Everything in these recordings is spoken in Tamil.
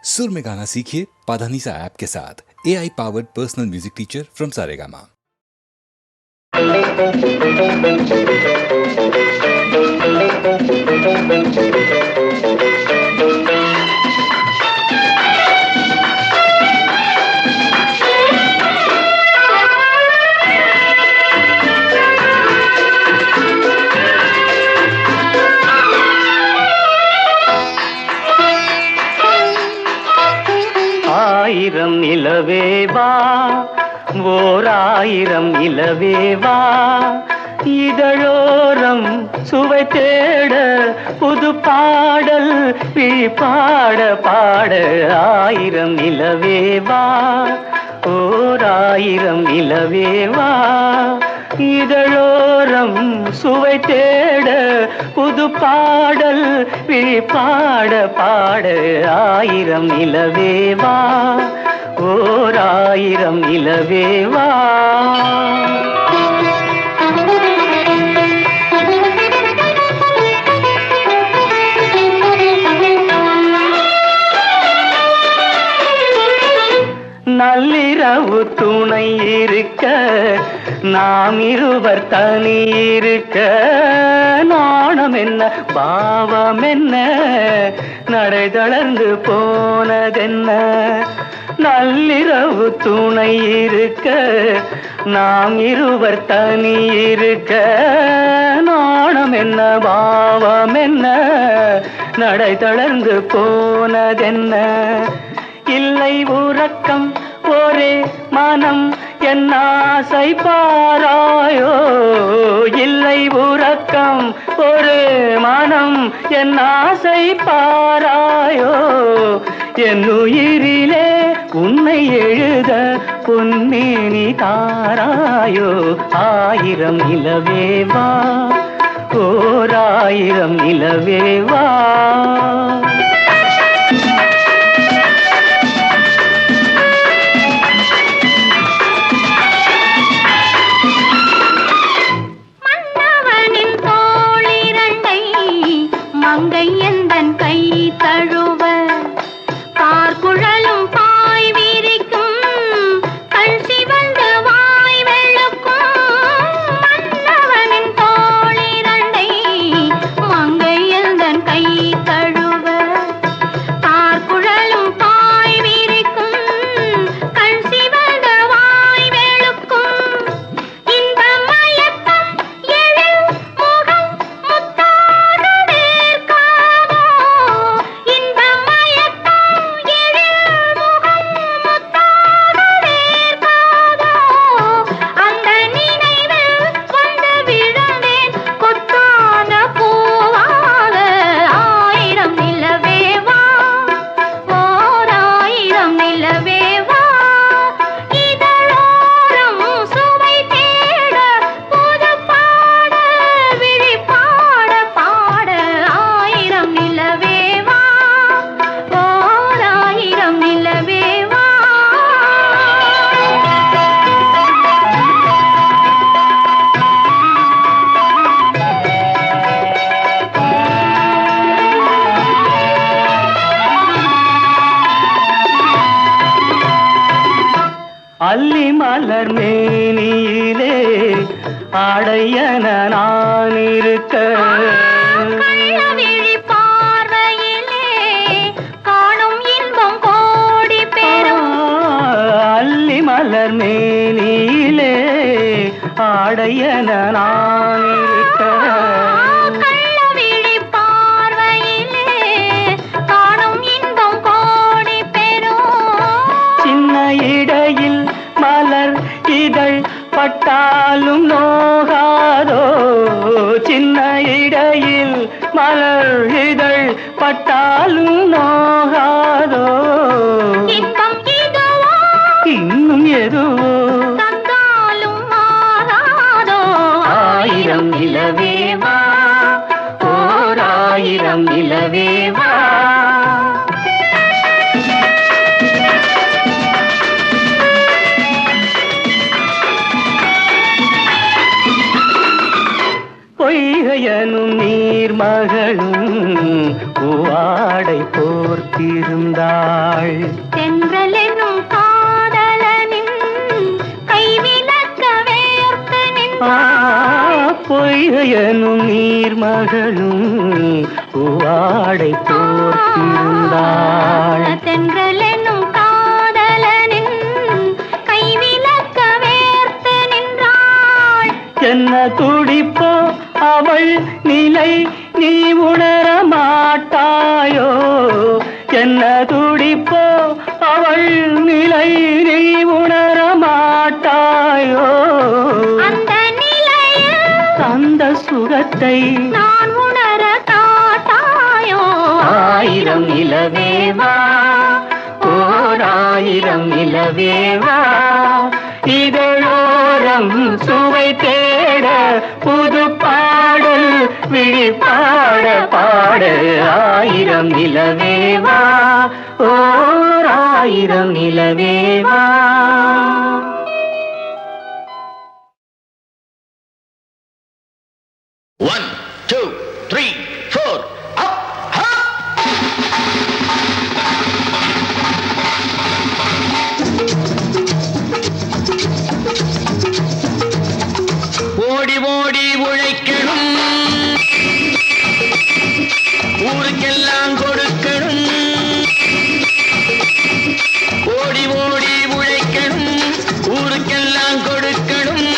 सुर में गाना सीखिए पाधानीसा ऐप के साथ। AI powered personal music teacher from Saregama. ஆயிரம் நிலவேவா ஓர் ஆயிரம் நிலவேவா இதழோரம் சுவை தேட புது பாடல் பாட பாட ஆயிரம் நிலவேவா ஓர் ஆயிரம் நிலவேவா இதழோரம் சுவை தேட புது பாடல் பாட பாட ஆயிரம் நிலவேவா ஓர் ஆயிரம் நிலவேவா. நள்ளிரவு துணை இருக்க நாம் இருவர் தனி இருக்க நாணம் என்ன பாவம் என்ன நடை தளர்ந்து போனதென்ன. நள்ளிரவு துணை இருக்க நாம் இருவர் தனி இருக்க நாணம் என்ன பாவம் என்ன நடை தளர்ந்து போனதென்ன. இல்லை உறக்கம் ஒரே மனம் என் ஆசை பாராயோ. இல்லை உறக்கம் ஒரு மனம் என் ஆசை பாராயோ. என் உயிரிலே உன்னை எழுத பொன்னேனி தாராயோ. ஆயிரம் நிலவேவா ஓர் ஆயிரம் நிலவேவா. மங்கை எந்தன் கை தழுவ பார்க்குழலும் பாய் விரிக்கும் கண் சிவந்து வாய் வெளுக்கும். மன்னவனின் தோளிரண்டை மங்கை எந்தன் கை தழுவ பார்க்குழலும் பாய் விரிக்கும் கண் சிவந்து வாய் வெளுக்கும். இந்த மயக்கம் எழில் முகம் முத்தாக அல்லி மலர் மேனியிலே ஆடையன நான் இருக்க கள்ளவிழி பார்வையிலே காணும் இன்பம் கோடி பெறும். அல்லி மலர் மேனியிலே ஆடையன நான் இருக்க கள்ளவிழி பார்வையிலே காணும் இன்பம் கோடி பெறும். சின்ன இடையில் மலர் இதழ் பட்டாலும் நோகாதோ. சின்ன இடையில் மலர் இதழ் பட்டாலும் நோகாதோ. இன்பம் இதுவோ இன்னும் எதுவோ தந்தாலும் மாறாதோ. ஆயிரம் நிலவேவா ஓர் ஆயிரம் நிலவேவா. பொய்கையனும் நீர்மகளும் பூவாடை போர்த்த தோற்றிருந்தாள். தென்றல் என்னும் காதலனின் கைவிலக்க வேர்த்து நின்றாள். பொய்கையனும் நீர்மகளும் பூவாடை தோற்றிருந்தாள். தென்றல் என்னும் காதலனின் கைவிலக்க வேர்த்து நின்றாள். என்ன துடிப்போ அவள் நிலை நீ உணர மாட்டாயோ? என்ன துடிப்போ அவள் நிலை நீ உணர மாட்டாயோ? அந்த நிலையில் அந்த சுகத்தை நான் உணர காட்டாயோ? ஆயிரம் நிலவேவா, ஓர் ஆயிரம் நிலவேவா, இதழோரம் சுவை தேட புது பாடல் விழிப்பாட பாட. ஆயிரம் நிலவேவா, ஓர் ஆயிரம் நிலவேவா. One, two, three, four, up, up. ஓடி ஓடி உழைக்கணும், ஊருக்கெல்லாம் கொடுக்கணும். ஓடி ஓடி உழைக்கணும், ஊருக்கெல்லாம் கொடுக்கணும்.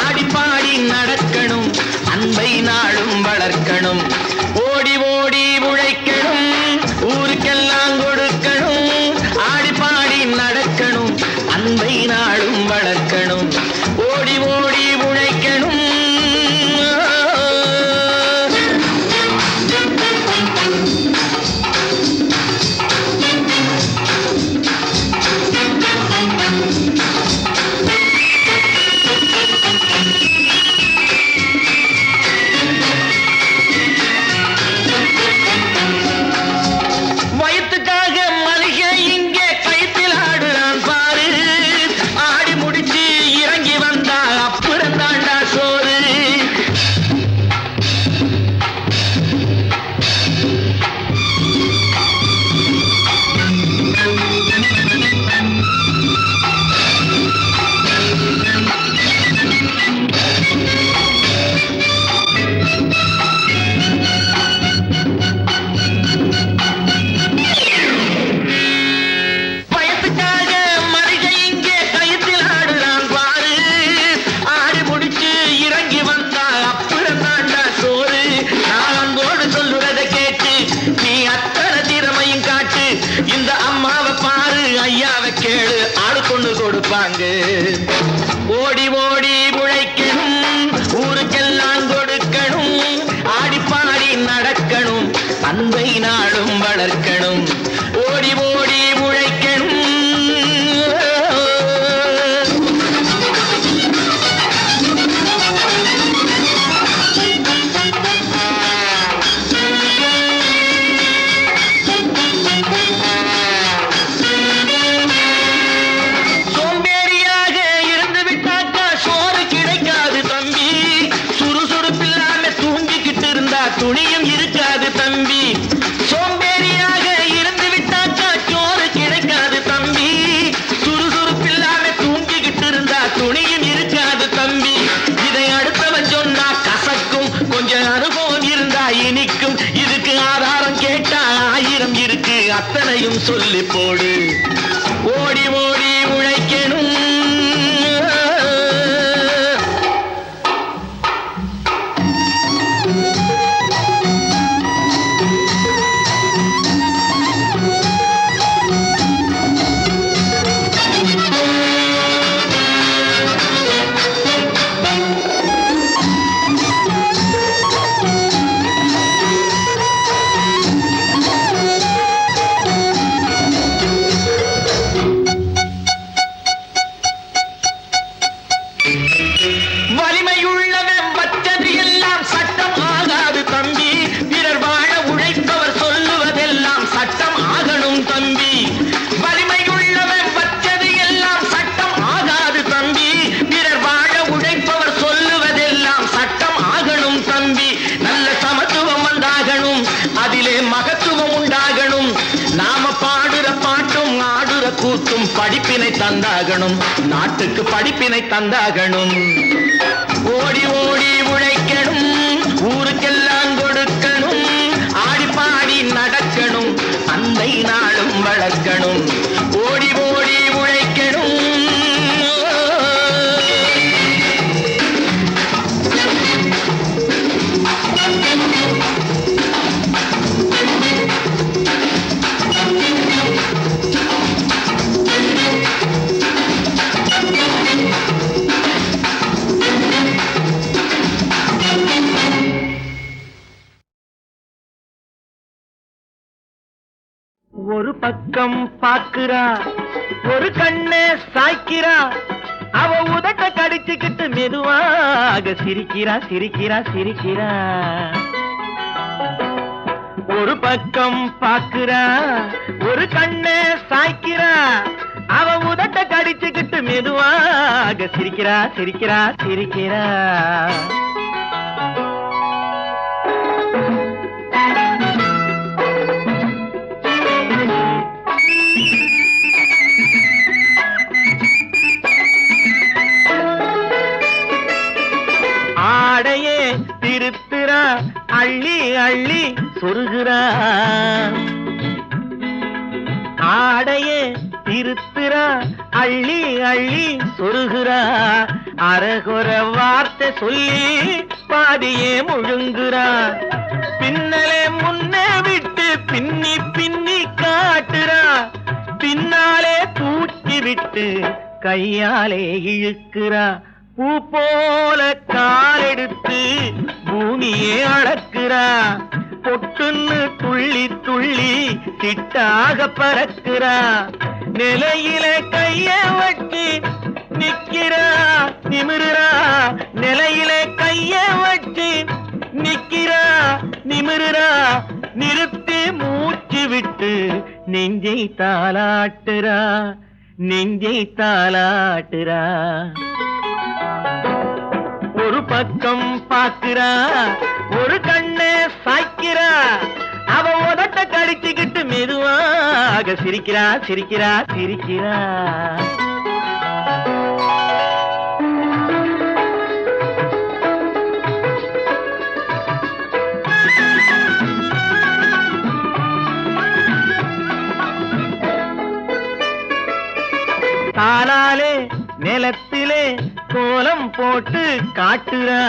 ஆடி பாடி நடக்கணும், அன்பை நாளும் வளர்க்கணும். ஓடி ஓடி உழைக்கணும், ஊருக்கெல்லாம் கொடுக்கணும். ஆடி பாடி நடக்கணும், அன்பை நாளும் வளர்க்கணும். ஓடி ஓடி உழைக்கணும். வயிற்றுக்காக மளிகை இங்கே கைத்தில் ஆடுறான் பாரு. ஆடி முடிச்சு இறங்கி வந்தா அப்புறம் தாண்டா சோறு. பயத்துக்காக மளிகை இங்கே கைத்தில் ஆடுறான் பாரு. ஆடி முடிச்சு இறங்கி வந்தா அப்புறம் தாண்டா சோறு. நான் அன்போடு சொல்லுறதை கேட்டு நீ அத்தனை திறமையும் காட்டு. இந்த அம்மாவை பாரு, ஐயாவை கேளு, ஆடு கொண்டு கொடுப்பாங்க. ஓடி ஓடி உழைக்கணும், ஊருக்கெல்லாம் கொடுக்கணும். ஆடி பாடி நடக்கணும், அன்பை நாளும் வளர்க்கணும். ஓடி ஓடி உழைக்கணும். சோம்பேறியாக இருந்து விட்டாக்கா சோறு கிடைக்காது தம்பி. சுறுசுறுப்பில்லாம தூங்கிக்கிட்டு இருந்தா துணியும் இருக்காது தம்பி. சோம்பேறியாக இருந்து விட்டாக்கா சோறு கிடைக்காது தம்பி. சுறுசுறுப்பில்லாம தூங்கிக்கிட்டு இருந்தா துணியும் இருக்காது தம்பி. இதை அடுத்தவன் சொன்னா கசக்கும், கொஞ்சம் அனுபவம் இருந்தா இனிக்கும். இதுக்கு ஆதாரம் கேட்டா ஆயிரம் இருக்கு, அத்தனையும் சொல்லி போடு. ஓடி ஓடி உழைக்கணும். ஊத்தும் படிப்பினை தந்தாகணும், நாட்டுக்கு படிப்பினை தந்தாகணும். ஓடி ஓடி உழைக்கணும், ஊருக்கெல்லாம் கொடுக்கணும், ஆடி பாடி நடக்கணும், அன்னை நாளும் வளர்க்கணும். ஓடி ஓடி உழைக்கணும். ஒரு பக்கம் பாக்குறா, ஒரு கண்ண சாய்க்கிறா, அவ உதட்ட கடிச்சுக்கிட்டு மெதுவாக சிரிக்கிறா சிரிக்கிறா சிரிக்கிறா. ஒரு பக்கம் பாக்குறா, ஒரு கண்ண சாய்க்கிறா, அவ உதட்ட கடிச்சுக்கிட்டு மெதுவாக சிரிக்கிறா சிரிக்கிறா சிரிக்கிறா. ஆடையே திருத்துறா, அள்ளி அள்ளி சொருகிறா. ஆடையே திருத்துறா, அள்ளி அள்ளி சொருகிறா. அரகுற வார்த்தை சொல்லி பாதியே முழுங்குறா. பின்னலே முன்னே விட்டு பின்னி பின்னி காட்டுறா. பின்னாலே தூக்கி விட்டு கையாலே இழுக்கிறா. பூ போல காலெடுத்து பூமியே அளக்கிறா. பொட்டுன்னு துள்ளி துள்ளி சிட்டாக பறக்கிறா. நிலையில கைய வச்சு நிக்கிறா நிமிருறா. நிலையில கைய வச்சு நிக்கிறா நிமிருறா. நிறுத்தி மூச்சு விட்டு நெஞ்சை தாலாட்டுறா நெஞ்சை தாலாட்டுறா. ஒரு பக்கம் பாக்குறா, ஒரு கண்ணு சாய்க்கிறா, அவ உதட்ட கடிச்சுக்கிட்டு மெதுவாக சிரிக்கிறா சிரிக்கிறா சிரிக்கிறா. காலாலே நிலத்திலே கோலம் போட்டு காட்டுறா.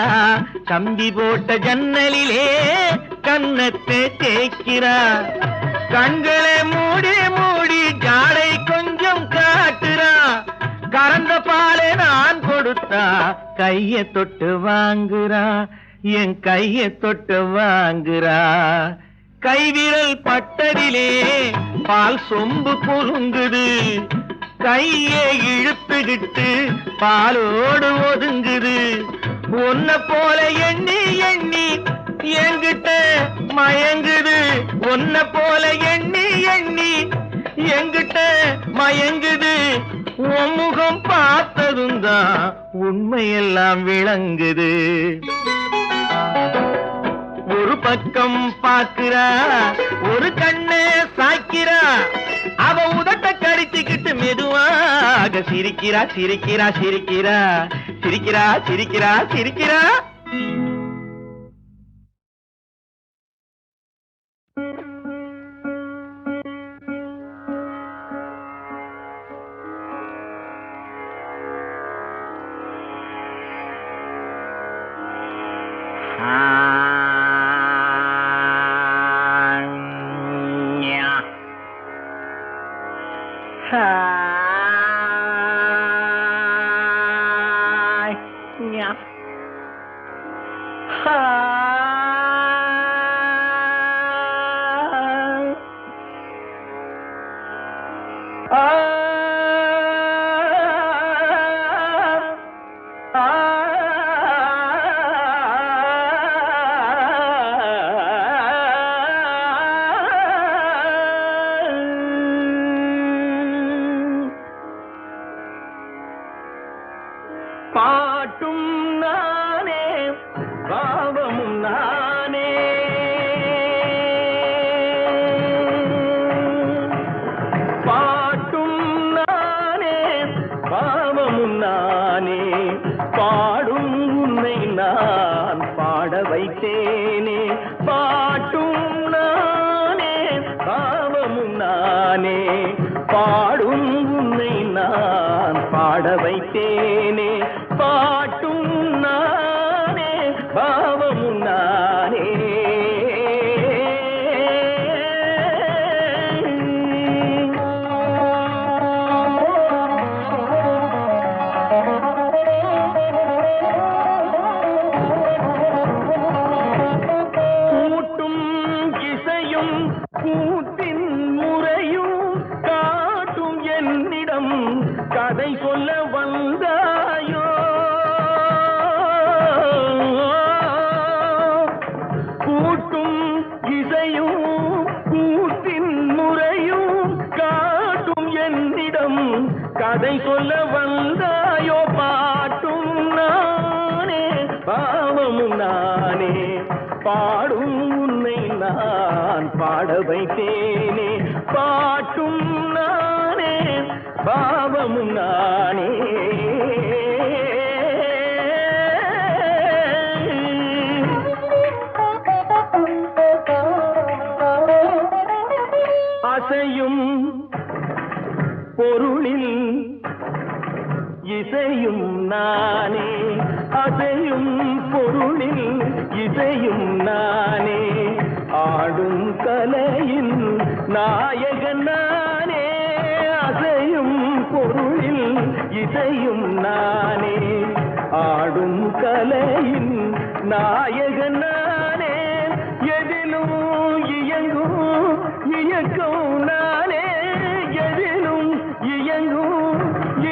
கம்பி போட்ட ஜன்னலிலே கன்னத்தை தேய்க்கிறா. கண்களை மூடி மூடி ஜாடை கொஞ்சம் காட்டுறா. கறந்த பாலை நான் கொடுத்தா கைய தொட்டு வாங்குறா. என் கைய தொட்டு வாங்குறா. கைவிரல் பட்டதிலே பால் சொம்பு பொருங்குது. கையை இழுத்துக்கிட்டு பாலோடு ஒதுங்குது. ஒன்ன போல எண்ணி எண்ணி என்கிட்ட மயங்குது. ஒன்ன போல எண்ணி எண்ணி என்கிட்ட மயங்குது. உன் முகம் பார்த்ததும் தான் உண்மையெல்லாம் விளங்குது. ஒரு பக்கம் பாக்குறா, ஒரு கண்ணு சாய்க்கிறா, அவ உதட்ட கடிச்சுக்கிட்டு மெதுவாக சிரிக்கிறா சிரிக்கிறா சிரிக்கிறா சிரிக்கிறா சிரிக்கிறா சிரிக்கிறா. பாட்டும் நானே பாவமும் நானே. பாட்டும் வைத்தேனே பாட்டும் நானே பாவமும் நானே பாடும் உன்னை நான் பாட வைத்தேனே பாட்டும் நானே பாவமும் நானே கூட்டின் முறையும் காட்டும் என்னிடம் கதை சொல்ல வந்தாயோ கூட்டும் இசையும் கூட்டின் முறையும் காட்டும் என்னிடம் கதை சொல்ல வந்தாயோ பாட்டும் நானே பாவமும் நானே பாடும் உன்னை நான் பாட வைத்தேனே பாட்டும் நானே பாவமும் நானே அசையும் பொருளில் இசையும் நானே அசையும் பொருளில் இசையும் நானே ஆடும் கலையின் நாயகன் நானே அசையும் பொருளில் இசையும் நானே ஆடும் கலையின் நாயகன் நானே எதிலும் இயங்கும் இயக்கம் நானே எதிலும் இயங்கும்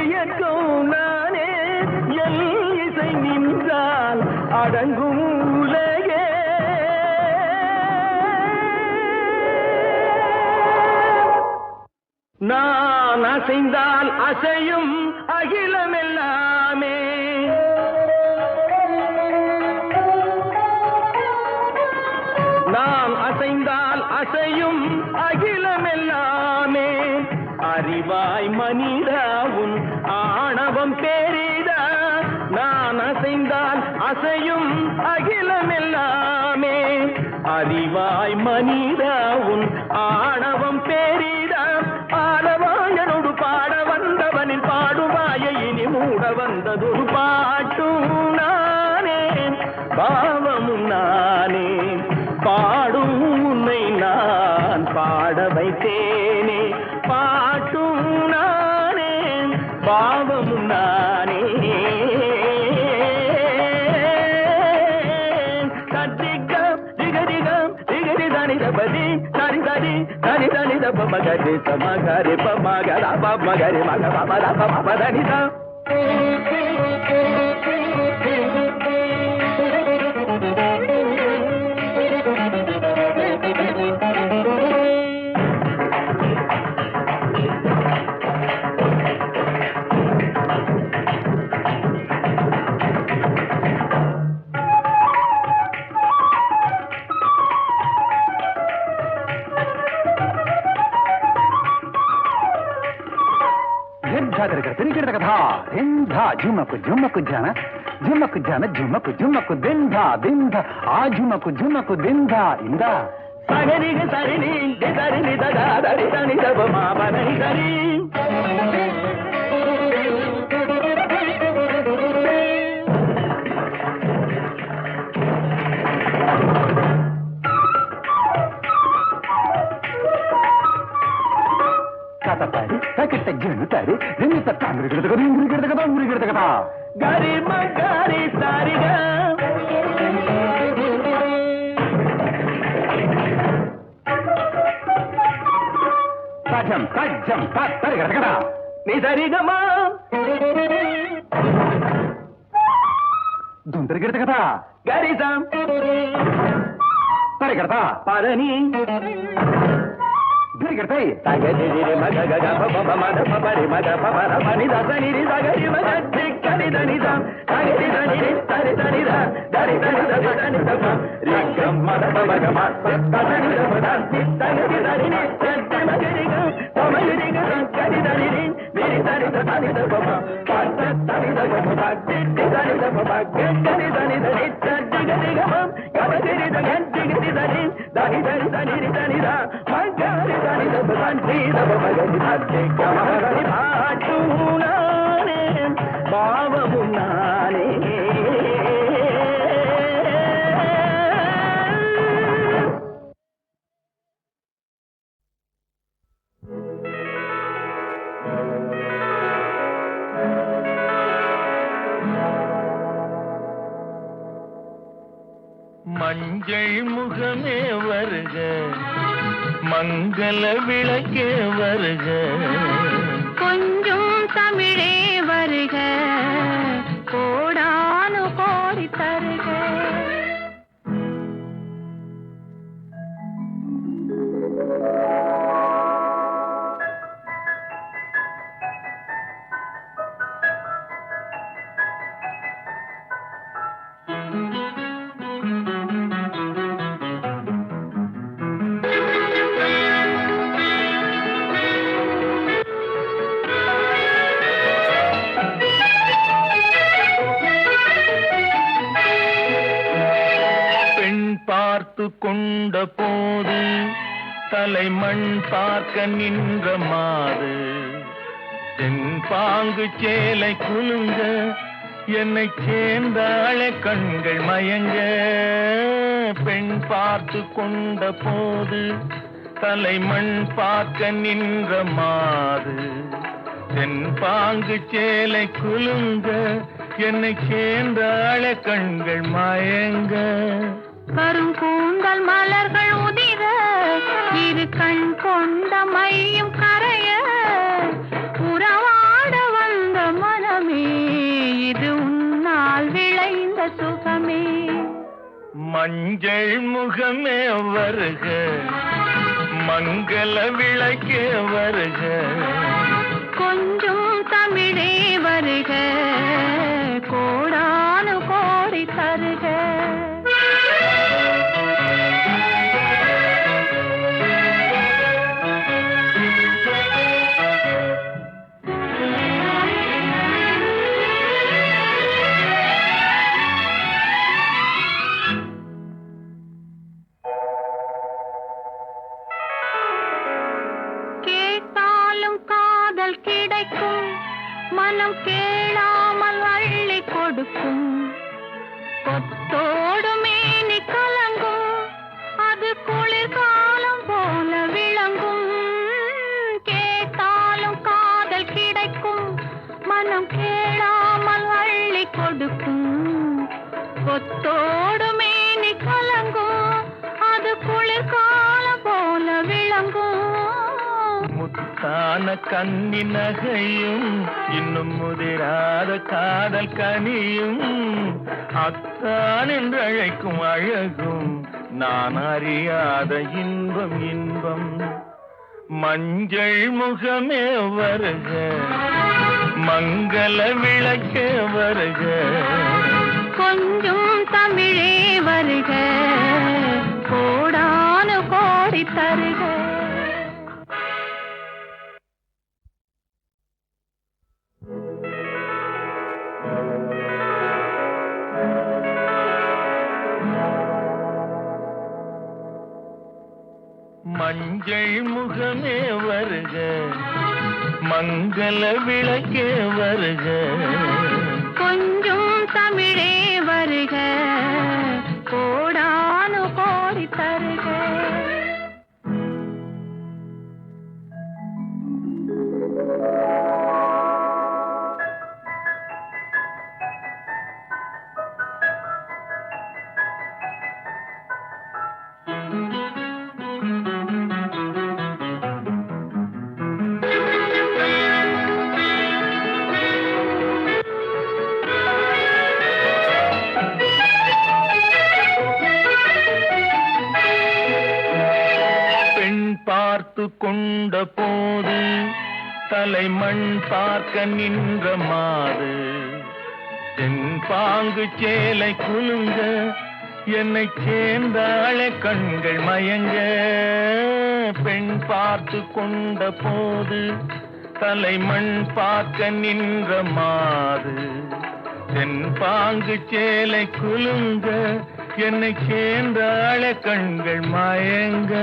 இயக்கம் நானே எல் இசை நின்றால் அடங்கும் உலகே நான் அசைந்தால் அசையும் அகிலமெல்லாமே நான் அசைந்தால் அசையும் அகிலமெல்லாமே அறிவாய் மனிதாவும் ஆணவம் பேரிடா நான் அசைந்தால் அசையும் அகிலமெல்லாமே அறிவாய் மனிதாவும் ஆணவம் பேரிடா ஆலவாயனோடு பாட வந்தவனில் பாடுவாய இனி மூட வந்ததொரு பாட்டும் நானே பாவமும் நானே பாடும் உன்னை நான் பாட வைத்தேனே பாட்டும் நானே பாவமும் நானே தட்டிகம் திகதிகம் திகதி தனி தபதி தனி தனி தனி தனி தப மகரி சமகரி பமகர பமகரி மக பமர பமதனிதா झुमक झुमक जाना झुमक जाना झुमक झुमक दिंधा दिंधा आ झुमक झुमक दिंधा इंदा सगरी सरिनी दरिनी ददा दरि दनि दब मा बनि दरि तारी तकिट जनु तारी रिंग तक अंगरी गिरदगा गरी मगरी सारिगा ताजम ताजम तारी गिरदगा नी सरिगमा दुंदर गिरदगा गरी सम तारी गिरदा पारनी गिरते तगरि मग गग प प मद प परि मद प पर पनि द सनि रि सगरि मग धिक्कनि दनि द तगरि दनि रि तरि दनि द दरि दनि द दनि द रि गम मद प मग म तनि द द तगरि दनि रि तति मगरि ग तमरि रि ग तगरि दनि रि मेरि दनि द दनि द प प दनि द प प दनि द प प दनि दनि द रि तति गरि ग म गरि பாட்டும் நானே பாவமும் நானே மஞ்சள் முகமே வருக மங்கள விளக்கே வருக கொஞ்சம் தமிழே வருக கோடானு கோடி தருக பார்த்து கொண்ட போது தலைமண் பார்க்க நின்ற மாது தென்பாங்கு சேலை குலுங்க என்னை சேர்ந்தாளே கண்கள் மயங்க பெண் பார்த்து கொண்ட போது தலைமண் பார்க்க நின்ற மாது தென்பாங்கு சேலை குலுங்க என்னை சேர்ந்தாளே கண்கள் மயங்க கருங்கூந்தல் மலர்கள் உதிர இரு கண் கொண்ட மையும் கரைய உறவாட வந்த மனமே இது உன்னால் விளைந்த சுகமே மஞ்சள் முகமே வருக மங்கள விளக்கே வருக கொஞ்சம் தமிழே வருக கோடானு கோடி தருக கிடைக்கும் மனம் கேளாமல் அள்ளி கொடுக்கும் கொத்தோடு மேனி கலங்கும் அது குளிர்காலம் போல விளங்கும் கேட்டாலும் காதல் கிடைக்கும் மனம் கேளாமல் அள்ளி கொடுக்கும் கொத்தோடு மேனி கலங்கும் அது குளிர்காலம் போல விளங்கும் முத்தான கன்னி நகையும் இன்னும் முதிராத காதல் கனியும் அத்தான் என்று அழைக்கும் அழகும் நான் அறியாத இன்பம் இன்பம் மஞ்சள் முகமே வருக மங்கள விளக்கே வருக கொஞ்சம் தமிழே வருக கோடானு கோடி தருக மஞ்சள் முகமே வருக மங்கள விளக்கே வருக கொஞ்சம் தமிழே வருக கோடானு கோடி தருக பார்த்து கொண்ட போது தலைமண் பார்க்க நின்ற மாது தென்பாங்கு சேலை குலுங்க என்னை சேர்ந்தாளே கண்கள் மயங்க பெண் பார்த்து கொண்ட போது தலைமண் பார்க்க நின்ற மாது தென்பாங்கு சேலை குலுங்க என்னை சேர்ந்தாளே கண்கள் மயங்க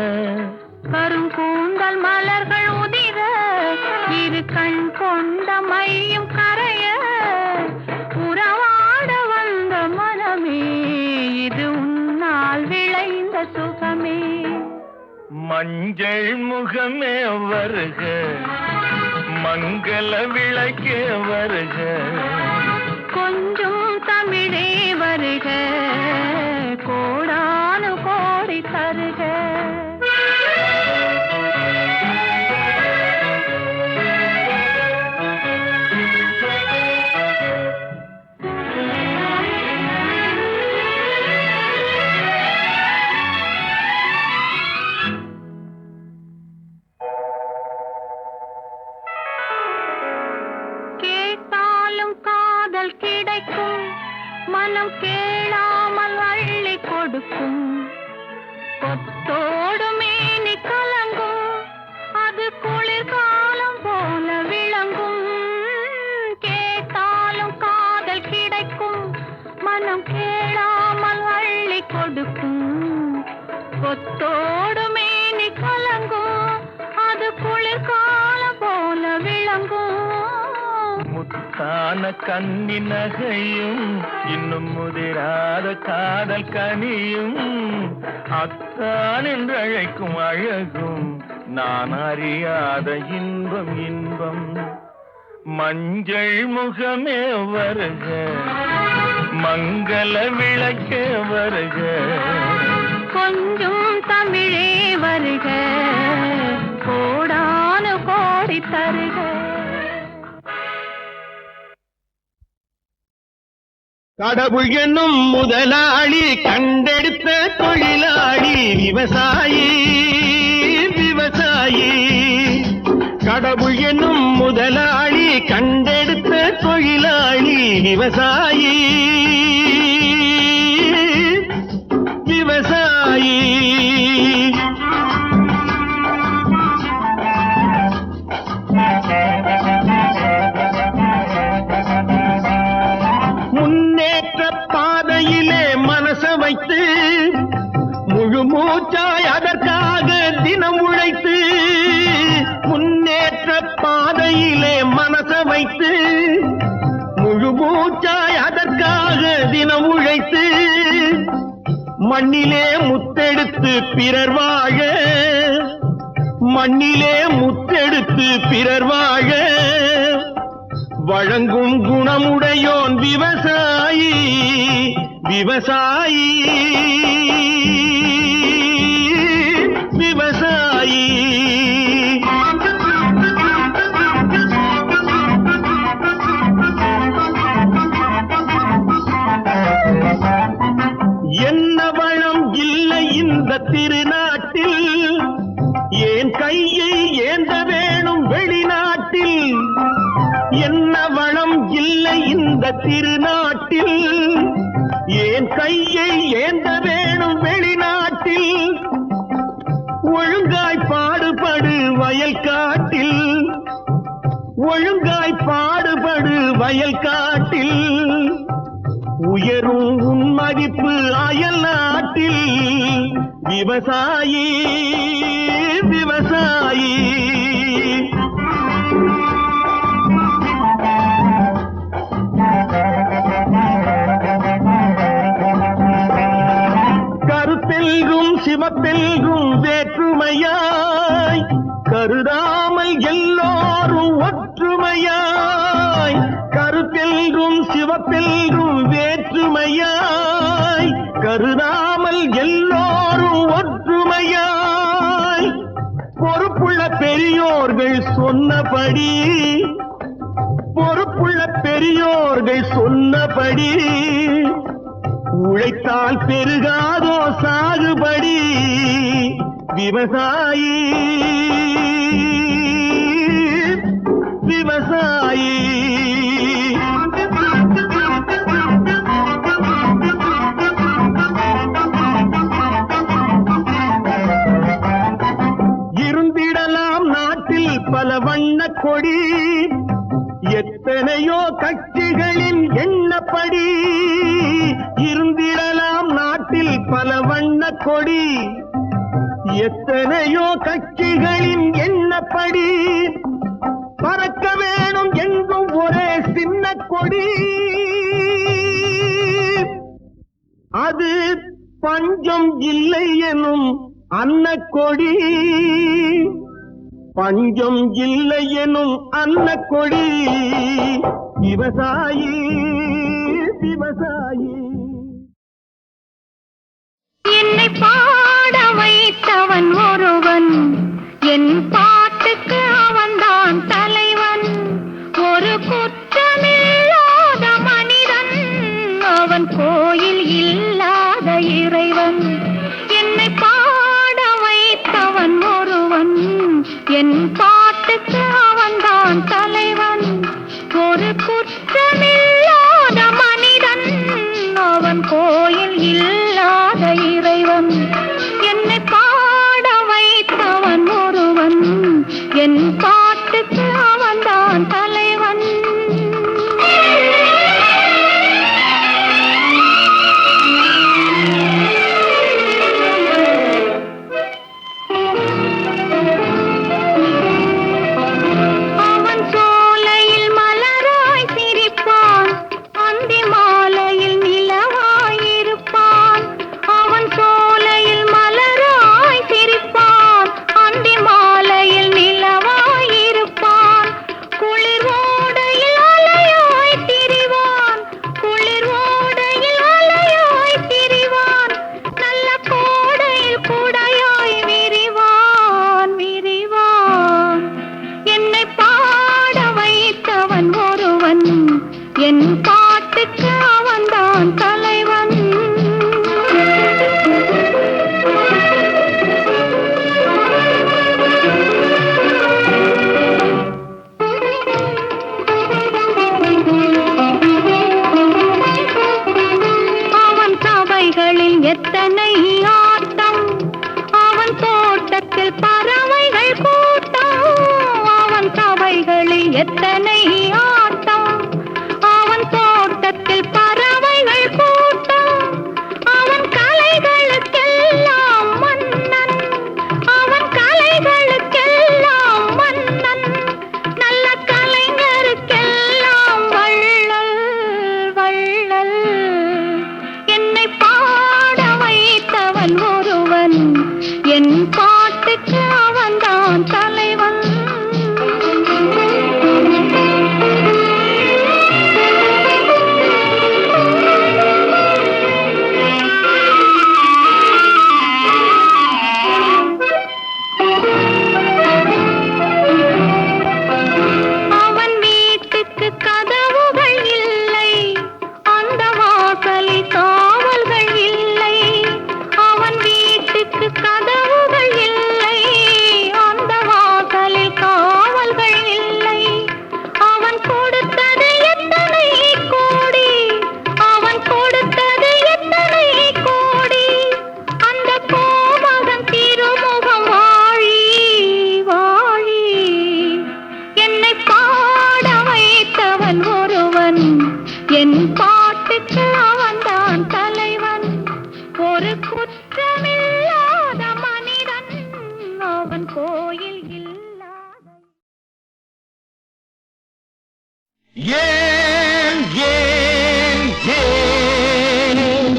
கருங்கூந்தல் மலர்கள் உதிர இரு கண் கொண்ட மையும் கரைய உறவாட வந்த மனமே இது உன்னால் விளைந்த சுகமே. மஞ்சள் முகமே வருக, மங்கள விளக்கே வருக, கொஞ்சம் தமிழே வருக, கோடானு கோடி தருக. கிடைக்கும் மனம் கேளாமல் அள்ளி கொடுக்கும் கொத்தோடு மேனி கலங்கும் அது குளிர்காலம் போல விளங்கும். கேட்டாலும் காதல் கிடைக்கும் மனம் கேளாமல் அள்ளி கொடுக்கும் கொத்தோடு மேனி கலங்கும் அது குளிர்காலம் போல விளங்கும். முத்தான கண்ணி நகையும் இன்னும் முதிராத காதல் கனியும் அத்தான் என்று அழைக்கும் அழகும் நான் அறியாத இன்பம் இன்பம். மஞ்சள் முகமே வருக, மங்கள விளக்கே வருக, கொஞ்சம் தமிழே வருக, கோடானு கோடி தருக. கடவுள் என்னும் முதலாளி கண்டெடுத்த தொழிலாளி விவசாயி விவசாயி. கடவுள் என்னும் முதலாளி கண்டெடுத்த தொழிலாளி விவசாயி விவசாயி. முன்னேற்ற பாதையிலே மனச வைத்து முழு மூச்சாய் அதற்காக தினம் உழைத்து. முன்னேற்ற பாதையிலே மனச வைத்து முழு மூச்சாய் அதற்காக தினம் உழைத்து. மண்ணிலே முத்தெடுத்து பிறர் வாழ, மண்ணிலே முத்தெடுத்து பிறர் வாழ வழங்கும் குணமுடையோன் விவசாயி விவசாயி விவசாயி. என்ன வளம் இல்லை இந்த திருநாட்டில், ஏன் கையை ஏந்த வேணும் வெளிநாட்டில். என்ன வளம் இல்லை இந்த திருநாட்டில், ஏன் கையை ஏந்த வேணும் வெளிநாட்டில். ஒழுங்காய் பாடுபடு வயல் காட்டில், ஒழுங்காய் பாடுபடு வயல் காட்டில். உயரும் உன் மதிப்பு அயல் நாட்டில். விவசாயி விவசாயி. கருத்தெல்கும் சிவப்பெல்கும் வேற்றுமையாய் கருதாமல் எல்லோரும் ஒற்றுமையாய். கருத்தெல்கும் சிவப்பெல்கும் வேற்றுமையாய் கருதாமல் எல்லோரும் ஒற்றுமையாய். பொறுப்புள்ள பெரியோர்கள் சொன்னபடி, பொறுப்புள்ள பெரியோர்கள் சொன்னபடி உழைத்தால் பெருகாதோ சாகுபடி. விவசாயி விவசாயி. இருந்திடலாம் நாட்டில் பல வண்ண கொடி, எத்தனையோ கட்சிகளின் எண்ணப்படி. இருந்திடலாம் நாட்டில் பல வண்ண கொடி, எத்தனையோ கட்சிகளின் எண்ணப்படி பறக்க வேணும் எங்கும் ஒரே சின்ன கொடி. அது பஞ்சம் இல்லை எனும் அன்னக்கொடி. பஞ்சம் இல்லை எனும் அன்னக்கொடி. விவசாயி விவசாயி. என்னை பாட வைத்தவன் ஒருவன், என் பாட்டுக்கு அவன்தான் தலைவன். ஒரு குற்றமில்லாத மனிதன், அவன் கோயில் இல்லாத இறைவன். என்னை பாட வைத்தவன் ஒருவன், என் பாட்டுக்கு அவன்தான் தலைவன். ஒரு குற்றமில்லாத மனிதன், அவன் கோயில் இல்லாத இறைவன். என்னை பாட வைத்தவன் ஒருவன், என் பாட்டுக்கு அவன்தான் தலைவன். அவன் சோலையில் மலராய் சிரிப்பான், அந்தி மாலையில் நிலவாயிருப்பான். அவன் சோலையில் மலராய் சிரிப்பான், அந்தி மாலையில் நிலவாயிருப்பான். குளிர் ஓடையில் அலையாய் திரிவான், குளிர் ஓடையில் அலையாய் திரிவான். நல்ல கோடையில் குடையாய் விரிவான் விரிவான். என்னை பாட வைத்தவன் ஒருவன், என் பாட்டுக்கு அவன்தான் தலைவன். அவன் சபைகளில் எத்தனை ஆட்டம், அவன் தோட்டத்தில் பறவைகள் கூட்டம். அவன் சபைகளில் எத்தனை ஆட்டம், அவன் தோட்டத்தில் பறவைகள் கூட்டம். அவன் கலைகளுக்கெல்லாம் மன்னன், அவன் கலைகளுக்கெல்லாம் மன்னன். நல்ல கலைஞருக்கெல்லாம் வள்ளல் வள்ளல். என்னை பாட வைத்தவன் ஒருவன், என் பாட்டுக்கு அவன்தான் தலைவன். அவன் வீட்டுக்கு கதவுகள் இல்லை, அந்த வாசலில் காவல்கள் இல்லை. அவன் வீட்டுக்கு கதவுகள் இல்லை, அந்த வாசலில் காவல்கள் இல்லை. அவன் கொடுத்தது எத்தனை கோடி, அவன் கொடுத்தது எத்தனை கோடி. அந்த கோமகன் திருமுகம் வாழி வாழி. என்னை பாட வைத்தவன் ஒருவன், என் பாட்டுக்கு அவன்தான் தலைவன். ஒரு குற்றமில்லாத மனிதன், அவன் கோயில் இல்லாத. ஏன் ஏன் ஏன்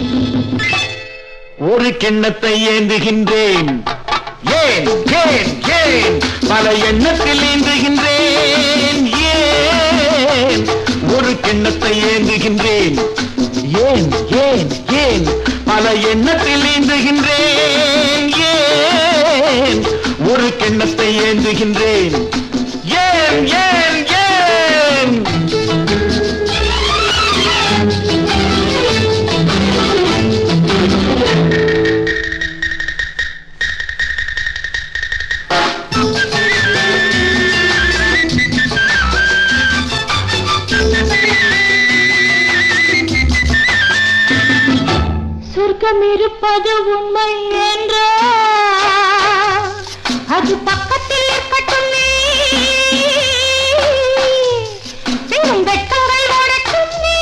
ஒரு கிண்ணத்தை ஏந்துகின்றேன். ஏன் ஏன் ஏன் பல எண்ணத்தில் ஏந்துகின்றேன். ஏன் ஒரு கிண்ணத்தை ஏந்துகின்றேன். ஏன் ஏன் ஏன் பல எண்ணத்தில் ஏந்துகின்றேன். ஏன் ஒரு கிண்ணத்தை ஏந்துகின்றேன். ஏன் ஏன் ஏன் சொர்க்கம் இருப்பது உண்மை என்றால் அது பக்கத்தில் இருக்கட்டுமே. வெறும் வெட்கங்கள் ஓடட்டுமே.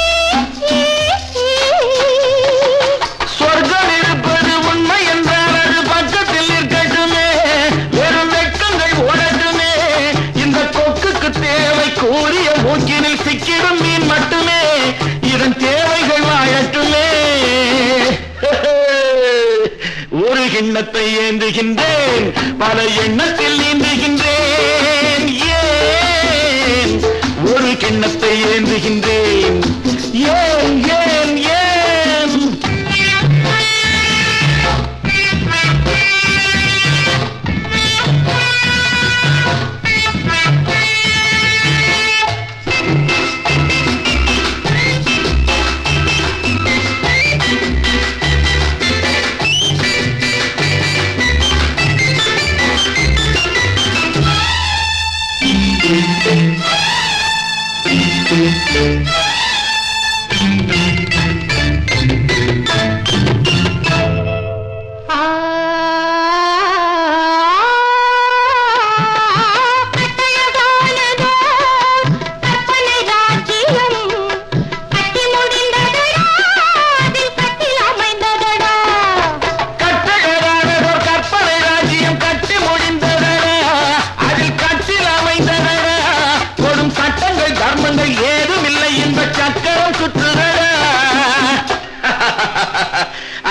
சொர்க்கம் இருப்பது உண்மை என்றால் அது பக்கத்தில் இருக்கட்டும். மண்ணில் சிக்கிடும் மீன் மட்டுமே இதன் தேவைகள் வாழட்டுமே. ஒரு கிண்ணத்தை ஏந்துகின்றேன், பல எண்ணத்தில் நீந்துகின்றேன். ஏன் ஒரு கிண்ணத்தை ஏந்துகின்றேன்? ஏன் ஏன் ஏன்?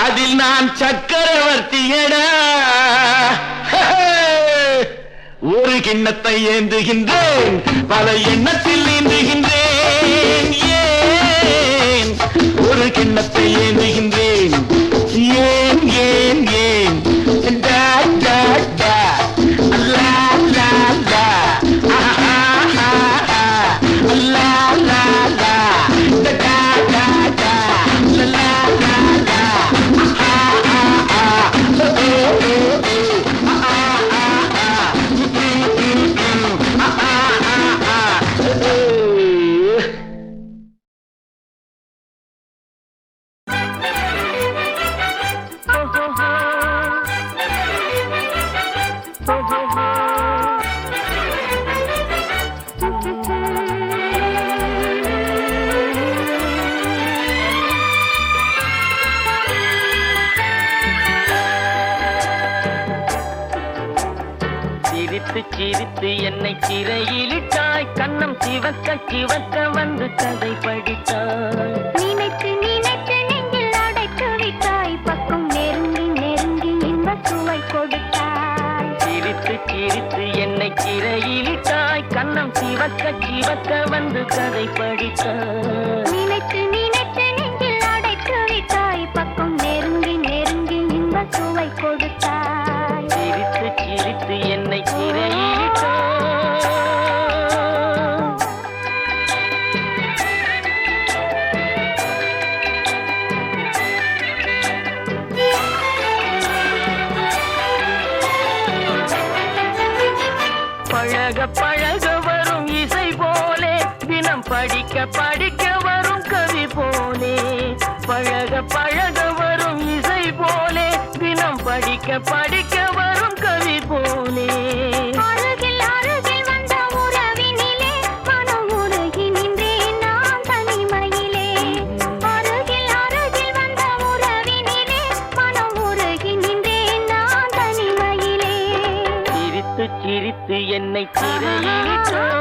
அதில் நான் சக்கரவர்த்தியடா. ஒரு கிண்ணத்தை ஏந்துகின்றேன், பல எண்ணத்தில் நீந்துகின்றேன். ஏன் ஒரு கிண்ணத்தை ஏந்துகின்றேன்? ஏன் ஏன் ஏன்? டா டா டா லா லா லா ஆஹா ஆஹா லா லா லா டா டா டா லா லா லா ஆஹா சிரித்து சிரித்து என்னை சிறையிலிட்டாய், கண்ணம் சிவக்க சிவக்க வந்து கதை படித்தாய். நினைத்து நினைத்து நெஞ்சில் அடைத்து விட்டாய், பக்கம் நெருங்கி நெருங்கி இன்ப சுவை கொடுத்தாய். சிரித்து சிரித்து என்னை சிறையிலிட்டாய், கண்ணம் சிவக்க சிவக்க வந்து கதை படித்தாய். நினைத்து நினைத்து நெஞ்சில் அடைத்து விட்டாய், பக்கம் நெருங்கி நெருங்கி இன்ப சுவை கொடுத்தாய். சிரித்து சிரித்து என்னை சிறையிலிட்டாய். பழக பழக வரும் இசை போலே, தினம் படிக்க படிக்க வரும் கவி போலே. பழக பழக வரும் இசை போலே, தினம் படிக்க படிக்க வரும் கவி போலே. அருகில் அருகில் வந்த உறவினிலே மனம் உருகி நின்றேன் நான் தனிமையிலே. அருகில் அருகில் வந்த உறவினிலே மனம் உருகி நின்றேன் நான் தனிமையிலே. சிரித்து சிரித்து என்னை சிறையிலிட்டாய்.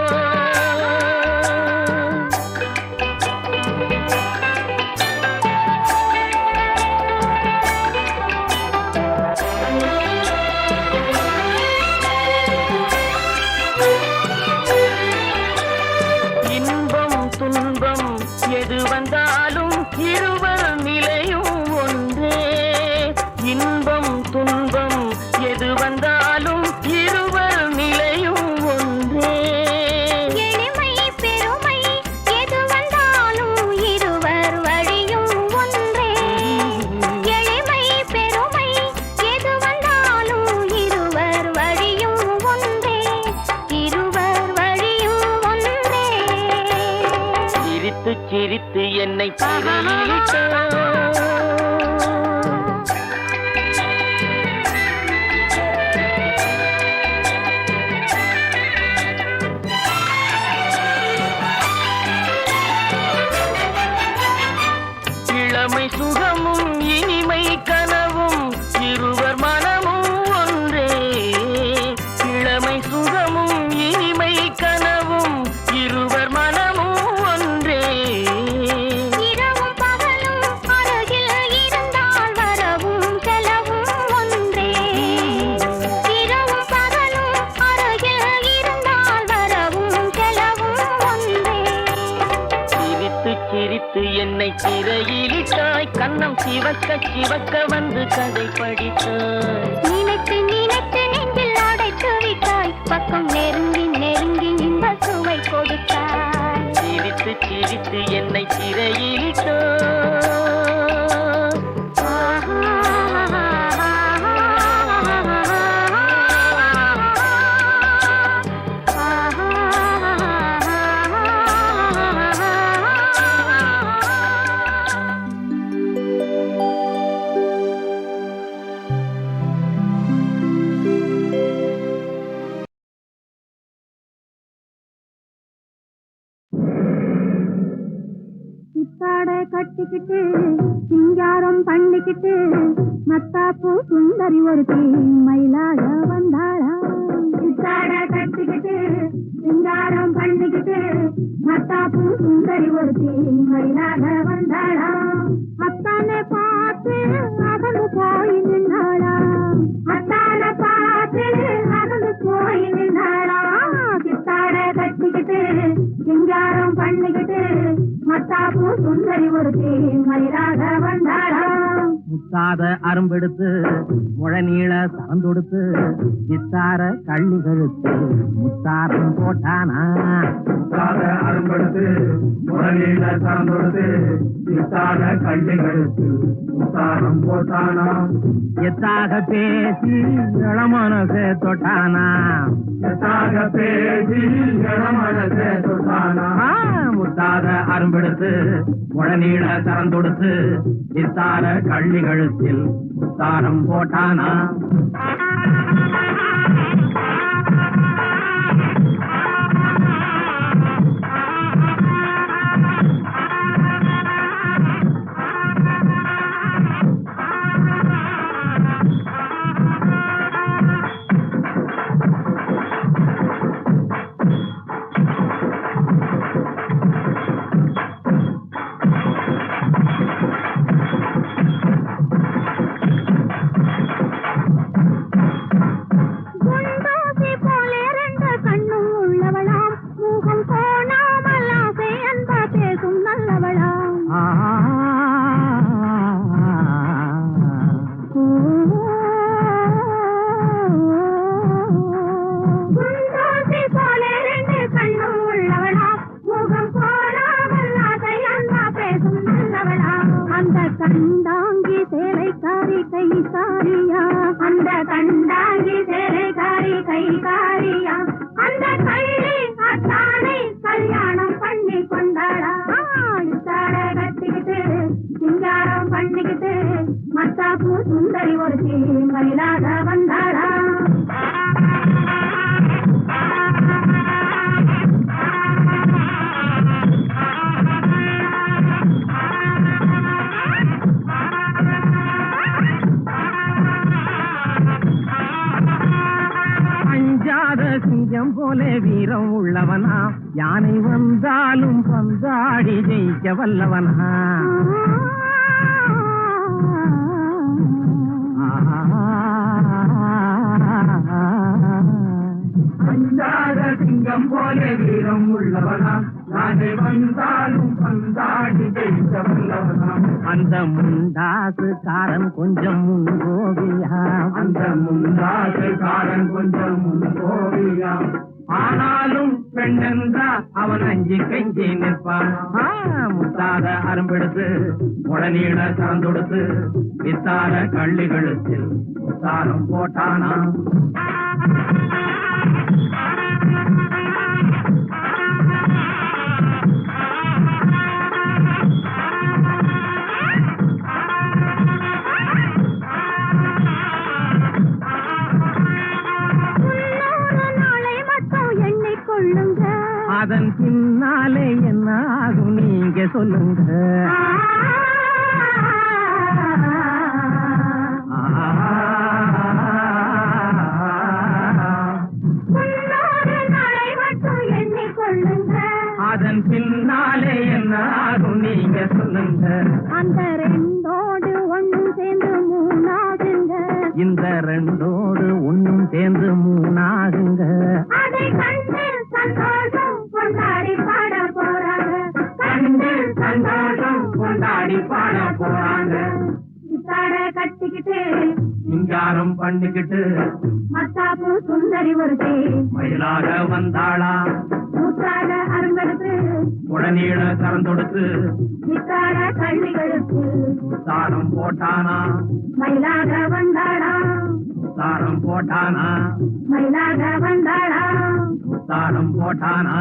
இன்பம் துன்பம் எது வந்தாலும் இருவர் நிலையும் ஒன்றே. இன்பம் துன்பம் எது வந்தாலும் இருவர் நிலையும் ஒன்றே. எளிமை பெருமை எது வந்தாலும் இருவர் வழியும் ஒன்றே. எளிமை பெருமை எது வந்தாலும் இருவர் வழியும் ஒன்றே. இருவர் வழியும் ஒன்றே. சிரித்து சிரித்து என்னை சிறையிலிட்டாய். இளமை சுகமும் இனிமை கனவும் இருவர் மனமும் ஒன்றே. இளமை சுகமும் இனிமை கனவும் இருவர் மனமும் திரையிலிட்டாய் கண்ணம் சிவக்க சிவக்க வந்து கதை படித்தாய் நினைத்து நினைத்து நெஞ்சில் அடைத்து விட்டாய் பக்கம் நெருங்கி நெருங்கி இந்த சுவை கொடுத்தாய் சிரித்து சிரித்து என்னை திரையிலிட்டாய் சித்தாடை கட்டிக்கிட்டு சிங்காரம் பண்ணிக்கிட்டு மத்தாப்பூ சுந்தரி ஒருத்தி மயிலாக வந்தாளா சித்தாடை கட்டிக்கிட்டு சிங்காரம் பண்ணிக்கிட்டு மத்தாப்பூ சுந்தரி ஒருத்தி மயிலாக வந்தாளா அத்தானை பார்த்து அகந்து போய் நின்றாளா அத்தானை பார்த்து அகந்து போய் நின்றாளா சித்தாடை கட்டிக்கிட்டு சிங்காரம் பண்ணிக்கிட்டு மத்தாப்பூ சுந்தரி ஒருத்தி மயிலாக வந்தாளா முத்தாத அரும்பெடுத்து முழநீள சறந்தொடுத்து வித்தார கள்ளி கழுத்து முத்தாரம் போட்டானா முத்தாத அரும்பெடுத்து முழநீள சறந்தொடுத்து வித்தார கள்ளி கழுத்து முத்தாரம் போட்டானா எத்தாக பேசி இளமனசே தொட்டானா எத்தாக பேசி இளமனசே தொட்டானா முத்தாத அரும்பெடுத்து முழநீள சறந்தொடுத்து வித்தார கள்ளி கழுத்தில் முத்தாரம் போட்டானா கண்டாங்கி சேலைக்காரி கைகாரியா அந்த கண்டாங்கி சேலைக்காரி கைகாரியா அந்த கள்ளி அத்தானை கல்யாணம் பண்ணி கொண்டாளா இத்தாட கட்டிக்கிட்டு சிங்காரம் பண்ணிக்கிட்டு மத்தாப்பூ சுந்தரி ஒருத்தி மயிலாக வந்தாளா சிங்கம் போல வீரம் உள்ளவனா யானை வந்தாலும் பந்தாடி ஜெயிக்க வல்லவனா அஞ்சாத சிங்கம் போல வீரம் உள்ளவனா யானை வந்தாலும் பந்தாடி ஜெயிக்க வல்லவனா அந்த முண்டாசுக்காரன் கொஞ்சம் முன்கோவியா அந்த முந்தாசுக்காரன் கொஞ்சம் முன்கோவியா ஆனாலும் பெண்ணென்றா அவன் அஞ்சி கஞ்சி நிற்பான் முத்தாத அரும்பெடுத்து முழநீள சறந்தொடுத்து வித்தார கள்ளி கழுத்தில் முத்தாரம் போட்டானா அதன் பின்னாலே என்ன ஆகும் நீங்க சொல்லுங்க அதன் பின்னாலே என்ன ஆகும் நீங்க சொல்லுங்க அந்த ரெண்டோடு ஒண்ணும் சேர்ந்து மூணாகுங்க இந்த ரெண்டோடு ஒண்ணும் சேர்ந்து மூணாகுங்க அதை கண்டு சந்தோஷம் கொண்டாடி பாட போறாங்க கண்டு சந்தோஷம் கொண்டாடி பாட போறாங்க. சித்தாட கட்டிக்கிட்டு சிங்காரம் பண்ணிக்கிட்டு மத்தாப்பு சுந்தரி ஒருத்தி மயிலாக வந்தாளா, முத்தாக அருங்கெடுத்து உடனீட கறந்தொடுத்து சித்தாட கள்ளிகளுக்கு தாரம் போட்டானா, மயிலாக வந்தாளா, தாரம் போட்டானா, மயிலாக வந்தாளா. தாரம் போட்டானா.